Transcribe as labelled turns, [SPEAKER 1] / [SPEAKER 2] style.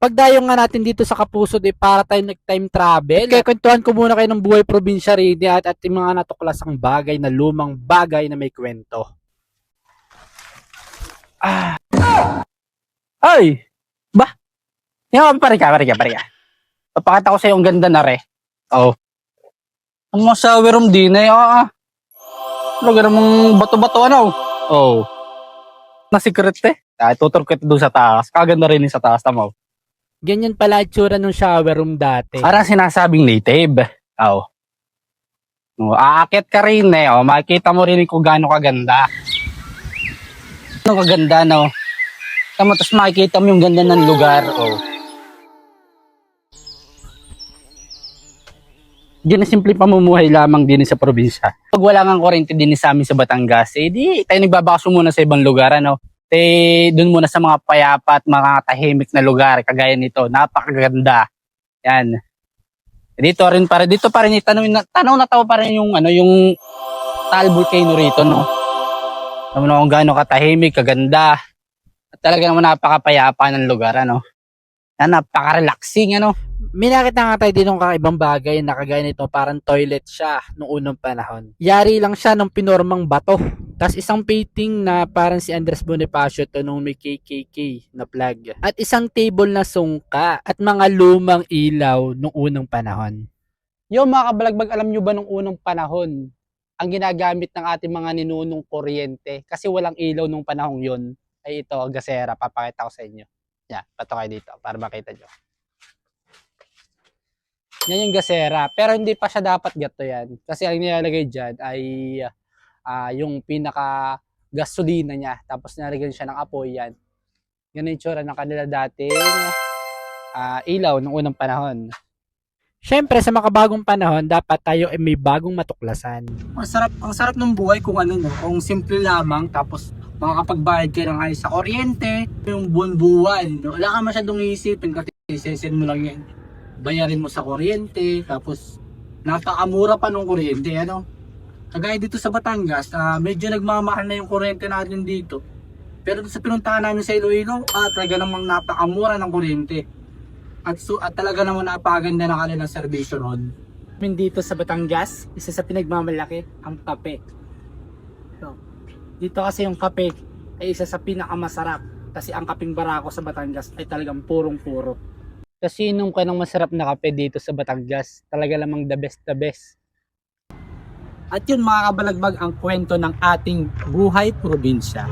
[SPEAKER 1] Pagdayo nga natin dito sa Kapusod para tayo nag-time travel. Kaya kwentuhan ko muna kayo ng buhay probinsya rin at yung mga natuklasang bagay na lumang bagay na may kwento.
[SPEAKER 2] Ay! Ba? Yan, pare ka. Papakita ko sa'yo ang ganda na re. Oh. Ang mga shower room din eh. Lugar mong bato-bato ano. Oh. Na secret eh. Tutur kita doon sa taas. Kaganda rin sa taas, tamo.
[SPEAKER 1] Ganyan pala itsura ng shower room dati.
[SPEAKER 2] Parang sinasabing native. Oh. Aakyat ka rin eh. Oh. Makikita mo rin kung gaano kaganda. Ano kaganda, no? Tama, tapos makikita mo yung ganda ng lugar. Oh. Diyan na simple pamumuhay lamang din sa probinsya. Pag wala nga kuryente din sa amin sa Batangas, di tayo nagbabakasyon muna sa ibang lugar, ano? Doon muna sa mga payapa at mga tahimik na lugar, kagaya nito. Napakaganda. Yan. Dito pa rin tanaw na tao pa rin yung yung Taal Volcano rito, no? Alam mo kung gaano katahimik, kaganda. At talaga naman napakapayapa ng lugar, ano? Yan, napaka-relaxing, ano?
[SPEAKER 1] May nakita nga tayo din ng kakaibang bagay na kagaya nito, parang toilet siya noong unang panahon. Yari lang siya ng pinormang bato. Tapos isang painting na parang si Andres Bonifacio to nung may KKK na flag. At isang table na sungka at mga lumang ilaw noong unang panahon.
[SPEAKER 2] Yung mga kabalagbag, alam nyo ba nung unang panahon, ang ginagamit ng ating mga ninunong kuryente, kasi walang ilaw nung panahon yon, ay ito, gasera. Papakita ko sa inyo. Yan, pato kayo dito para makita nyo. Yan yung gasera. Pero hindi pa siya dapat gato yan. Kasi ang nilalagay dyan ay yung pinaka gasolina niya. Tapos nilagyan siya ng apoy yan. Yan yung tsura ng kanila dating ilaw ng unang panahon.
[SPEAKER 1] Siyempre sa makabagong panahon, dapat tayo ay may bagong matuklasan.
[SPEAKER 2] Ang sarap ng buhay kung kung simple lamang, tapos makakapagbayad ka ng ayos sa kuryente, yung buwan-buwan. No? Wala ka masyadong iisipin kasi sesend mo lang yan. Bayarin mo sa kuryente, tapos napakamura pa ng kuryente, ano? Kagaya dito sa Batangas, medyo nagmamahal na yung kuryente natin dito. Pero sa pinuntahan namin sa Iloilo, talaga namang napakamura ng kuryente. At talaga namang napakaganda ng kanilang serbisyo ron.
[SPEAKER 1] Dito sa Batangas, isa sa pinagmamalaki ang kape. So, dito kasi yung kape ay isa sa pinakamasarap kasi ang kapeng barako sa Batangas ay talagang purong-puro.
[SPEAKER 2] Kasi inom ka ng masarap na kape dito sa Batangas, talaga lamang the best the best.
[SPEAKER 1] At yun mga kabalagbag ang kwento ng ating buhay probinsya.